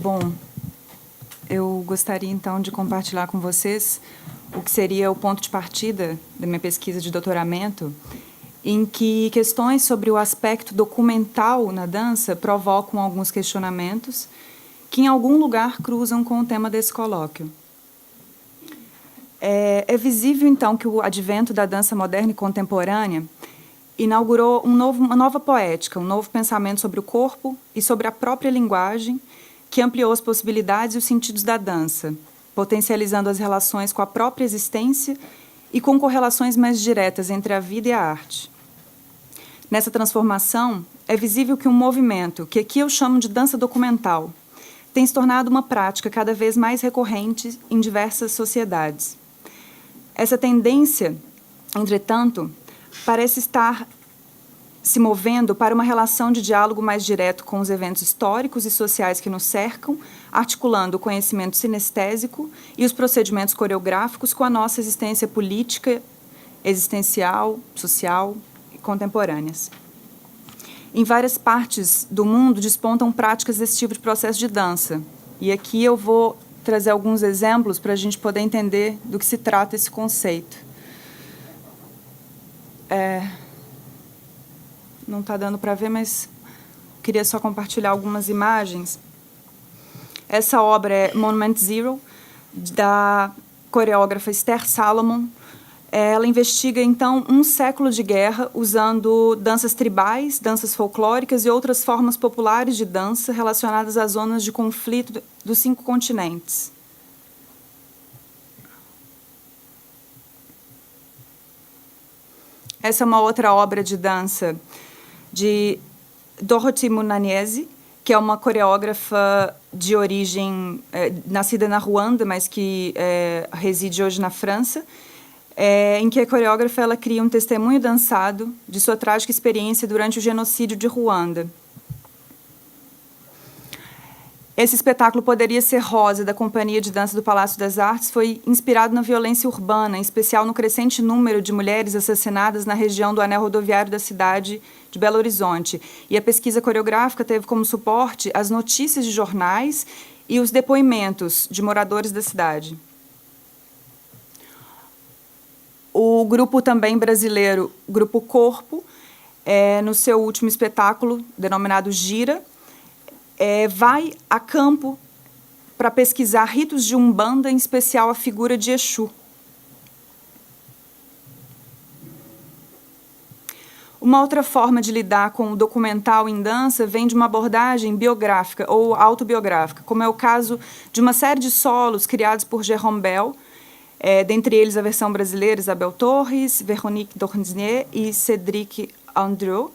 Bom, eu gostaria, então, de compartilhar com vocês o que seria o ponto de partida da minha pesquisa de doutoramento, em que questões sobre o aspecto documental na dança provocam alguns questionamentos que, em algum lugar, cruzam com o tema desse colóquio. É visível, então, que o advento da dança moderna e contemporânea inaugurou uma nova poética, um novo pensamento sobre o corpo e sobre a própria linguagem, que ampliou as possibilidades e os sentidos da dança, potencializando as relações com a própria existência e com correlações mais diretas entre a vida e a arte. Nessa transformação, é visível que um movimento, que aqui eu chamo de dança documental, tem se tornado uma prática cada vez mais recorrente em diversas sociedades. Essa tendência, entretanto, parece estar se movendo para uma relação de diálogo mais direto com os eventos históricos e sociais que nos cercam, articulando o conhecimento sinestésico e os procedimentos coreográficos com a nossa existência política, existencial, social e contemporâneas. Em várias partes do mundo despontam práticas desse tipo de processo de dança. E aqui eu vou trazer alguns exemplos para a gente poder entender do que se trata esse conceito. Não está dando para ver, mas queria só compartilhar algumas imagens. Essa obra é Monument Zero, da coreógrafa Esther Salomon. Ela investiga, então, um século de guerra usando danças tribais, danças folclóricas e outras formas populares de dança relacionadas às zonas de conflito dos 5 continentes. Essa é uma outra obra de dança de Dorothy Munanieze, que é uma coreógrafa de origem nascida na Ruanda, mas que reside hoje na França, em que a coreógrafa ela cria um testemunho dançado de sua trágica experiência durante o genocídio de Ruanda. Esse espetáculo Poderia Ser Rosa, da Companhia de Dança do Palácio das Artes, foi inspirado na violência urbana, em especial no crescente número de mulheres assassinadas na região do anel rodoviário da cidade de Belo Horizonte. E a pesquisa coreográfica teve como suporte as notícias de jornais e os depoimentos de moradores da cidade. O grupo também brasileiro, Grupo Corpo, no seu último espetáculo, denominado Gira, vai a campo para pesquisar ritos de Umbanda, em especial a figura de Exu. Uma outra forma de lidar com o documental em dança vem de uma abordagem biográfica ou autobiográfica, como é o caso de uma série de solos criados por Jérôme Bel, dentre eles a versão brasileira Isabel Torres, Véronique Dornier e Cédric Andrew.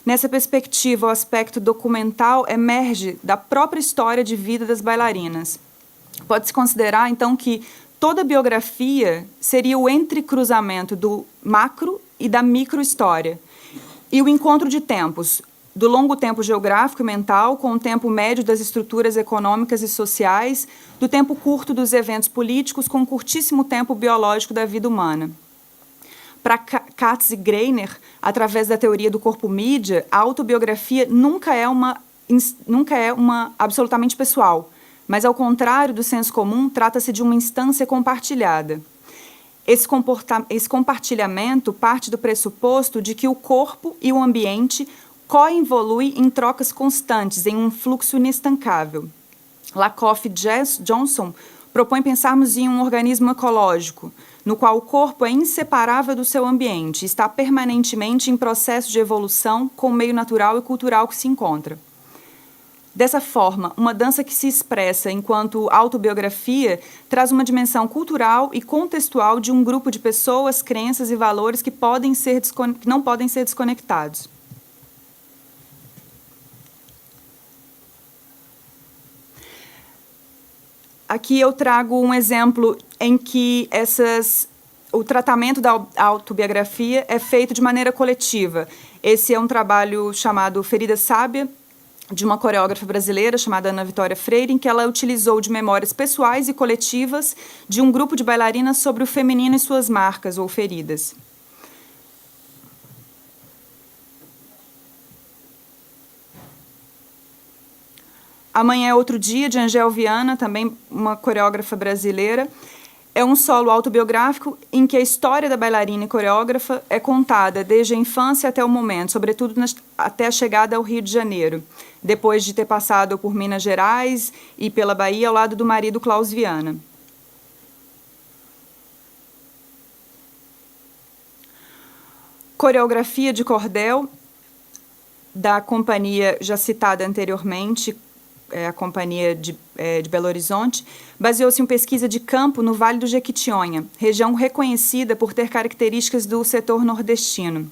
Nessa perspectiva, o aspecto documental emerge da própria história de vida das bailarinas. Pode-se considerar, então, que toda biografia seria o entrecruzamento do macro e da microhistória, e o encontro de tempos, do longo tempo geográfico e mental com o tempo médio das estruturas econômicas e sociais, do tempo curto dos eventos políticos com o curtíssimo tempo biológico da vida humana. Para Katz e Greiner, através da teoria do corpo-mídia, a autobiografia nunca é uma absolutamente pessoal, mas, ao contrário do senso comum, trata-se de uma instância compartilhada. Esse compartilhamento parte do pressuposto de que o corpo e o ambiente coevoluem em trocas constantes, em um fluxo inestancável. Lakoff e Johnson propõem pensarmos em um organismo ecológico, no qual o corpo é inseparável do seu ambiente e está permanentemente em processo de evolução com o meio natural e cultural que se encontra. Dessa forma, uma dança que se expressa enquanto autobiografia traz uma dimensão cultural e contextual de um grupo de pessoas, crenças e valores que não podem ser desconectados. Aqui eu trago um exemplo em que o tratamento da autobiografia é feito de maneira coletiva. Esse é um trabalho chamado Ferida Sábia, de uma coreógrafa brasileira chamada Ana Vitória Freire, em que ela utilizou de memórias pessoais e coletivas de um grupo de bailarinas sobre o feminino e suas marcas ou feridas. Amanhã é Outro Dia, de Angel Viana, também uma coreógrafa brasileira. É um solo autobiográfico em que a história da bailarina e coreógrafa é contada desde a infância até o momento, sobretudo até a chegada ao Rio de Janeiro, depois de ter passado por Minas Gerais e pela Bahia ao lado do marido Klaus Viana. Coreografia de cordel, da companhia já citada anteriormente, a Companhia de Belo Horizonte, baseou-se em pesquisa de campo no Vale do Jequitinhonha, região reconhecida por ter características do setor nordestino.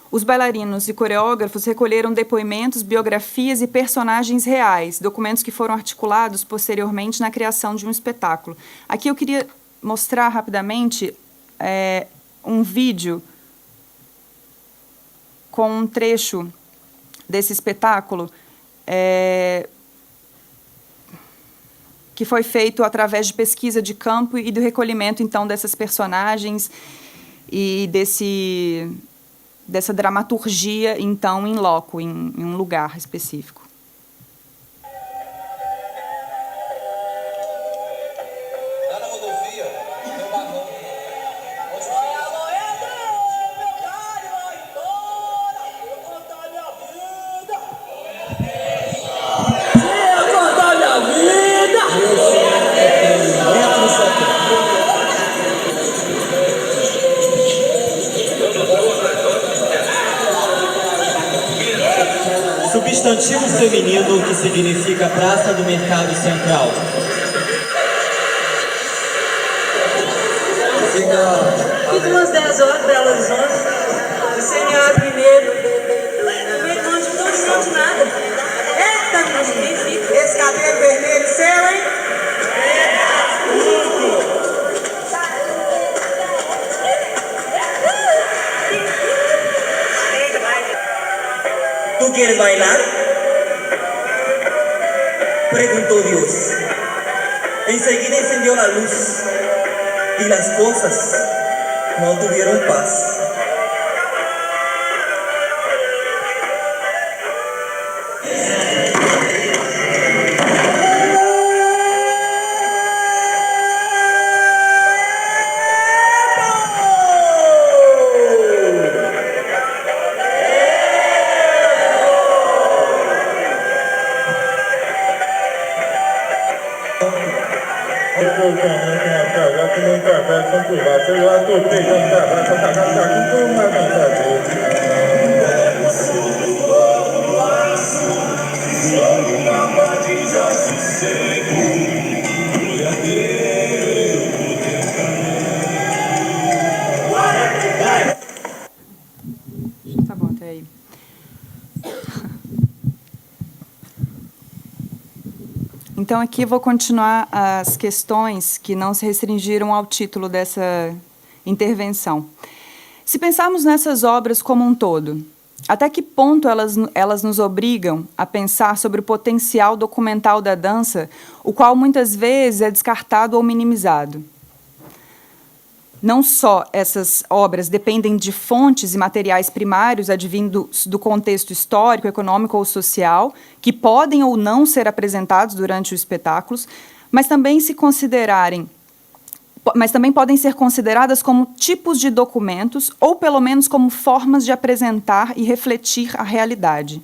Os bailarinos e coreógrafos recolheram depoimentos, biografias e personagens reais, documentos que foram articulados posteriormente na criação de um espetáculo. Aqui eu queria mostrar rapidamente um vídeo com um trecho desse espetáculo, que foi feito através de pesquisa de campo e do recolhimento, então, dessas personagens e dessa dramaturgia, então, em loco, em um lugar específico. Substantivo feminino que significa Praça do Mercado Central. Fica umas 10 horas, Belo Horizonte. Senhor primeiro. Primeiro não sente nada. Eita, fica. Esse cabelo vermelho seu, hein? ¿Tú quieres bailar? Preguntó Dios. Enseguida encendió la luz y las cosas no tuvieron paz. Tá bom, até aí. Então, aqui eu vou continuar as questões que não se restringiram ao título dessa intervenção. Se pensarmos nessas obras como um todo, até que ponto elas nos obrigam a pensar sobre o potencial documental da dança, o qual muitas vezes é descartado ou minimizado? Não só essas obras dependem de fontes e materiais primários advindos do contexto histórico, econômico ou social, que podem ou não ser apresentados durante os espetáculos, mas também podem ser consideradas como tipos de documentos ou, pelo menos, como formas de apresentar e refletir a realidade.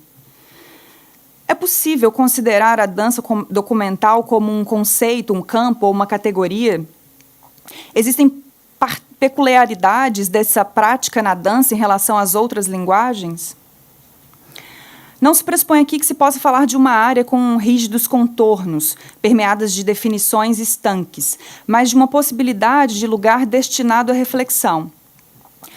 É possível considerar a dança documental como um conceito, um campo ou uma categoria? Existem peculiaridades dessa prática na dança em relação às outras linguagens? Não se pressupõe aqui que se possa falar de uma área com rígidos contornos, permeadas de definições estanques, mas de uma possibilidade de lugar destinado à reflexão.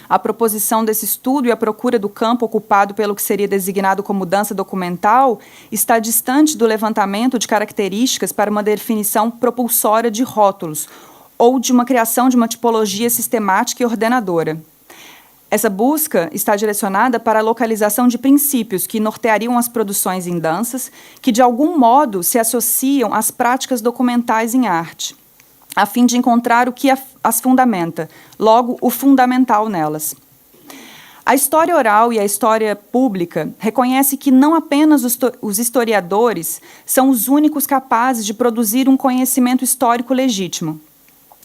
A proposição desse estudo e a procura do campo ocupado pelo que seria designado como dança documental está distante do levantamento de características para uma definição propulsória de rótulos, ou de uma criação de uma tipologia sistemática e ordenadora. Essa busca está direcionada para a localização de princípios que norteariam as produções em danças, que de algum modo se associam às práticas documentais em arte, a fim de encontrar o que as fundamenta, logo o fundamental nelas. A história oral e a história pública reconhecem que não apenas os historiadores são os únicos capazes de produzir um conhecimento histórico legítimo.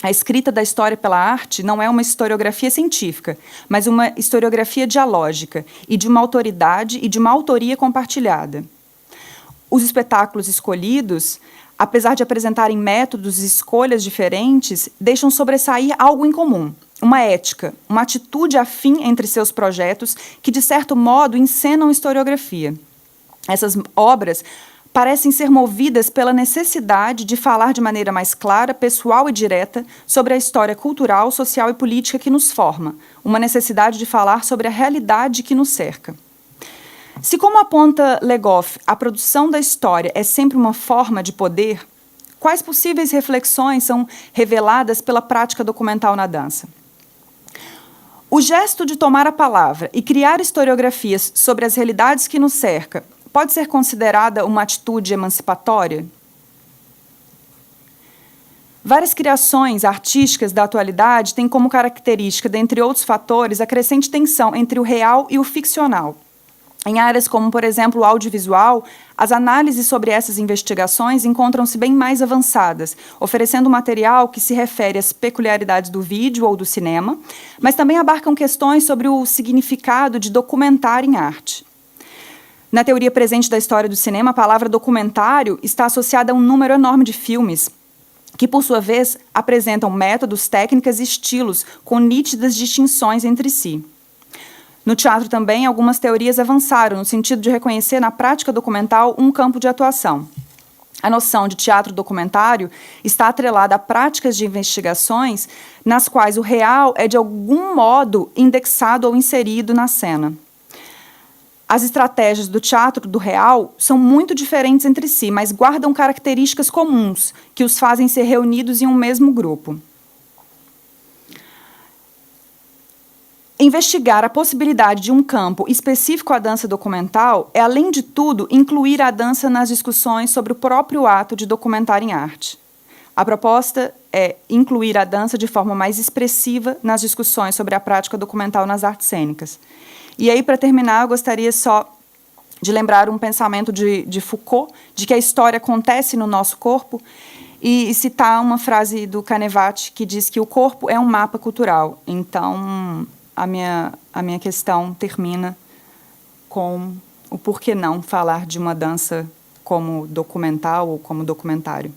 A escrita da história pela arte não é uma historiografia científica, mas uma historiografia dialógica e de uma autoridade e de uma autoria compartilhada. Os espetáculos escolhidos, apesar de apresentarem métodos e escolhas diferentes, deixam sobressair algo em comum, uma ética, uma atitude afim entre seus projetos que, de certo modo, encenam historiografia. Essas obras parecem ser movidas pela necessidade de falar de maneira mais clara, pessoal e direta sobre a história cultural, social e política que nos forma, uma necessidade de falar sobre a realidade que nos cerca. Se, como aponta Legoff, a produção da história é sempre uma forma de poder, quais possíveis reflexões são reveladas pela prática documental na dança? O gesto de tomar a palavra e criar historiografias sobre as realidades que nos cercam pode ser considerada uma atitude emancipatória? Várias criações artísticas da atualidade têm como característica, dentre outros fatores, a crescente tensão entre o real e o ficcional. Em áreas como, por exemplo, o audiovisual, as análises sobre essas investigações encontram-se bem mais avançadas, oferecendo material que se refere às peculiaridades do vídeo ou do cinema, mas também abarcam questões sobre o significado de documentar em arte. Na teoria presente da história do cinema, a palavra documentário está associada a um número enorme de filmes, que, por sua vez, apresentam métodos, técnicas e estilos com nítidas distinções entre si. No teatro também, algumas teorias avançaram no sentido de reconhecer na prática documental um campo de atuação. A noção de teatro documentário está atrelada a práticas de investigações nas quais o real é, de algum modo, indexado ou inserido na cena. As estratégias do teatro do real são muito diferentes entre si, mas guardam características comuns que os fazem ser reunidos em um mesmo grupo. Investigar a possibilidade de um campo específico à dança documental é, além de tudo, incluir a dança nas discussões sobre o próprio ato de documentar em arte. A proposta é incluir a dança de forma mais expressiva nas discussões sobre a prática documental nas artes cênicas. E aí, para terminar, eu gostaria só de lembrar um pensamento de Foucault, de que a história acontece no nosso corpo, e citar uma frase do Canevati que diz que o corpo é um mapa cultural. Então, a minha questão termina com o porquê não falar de uma dança como documental ou como documentário.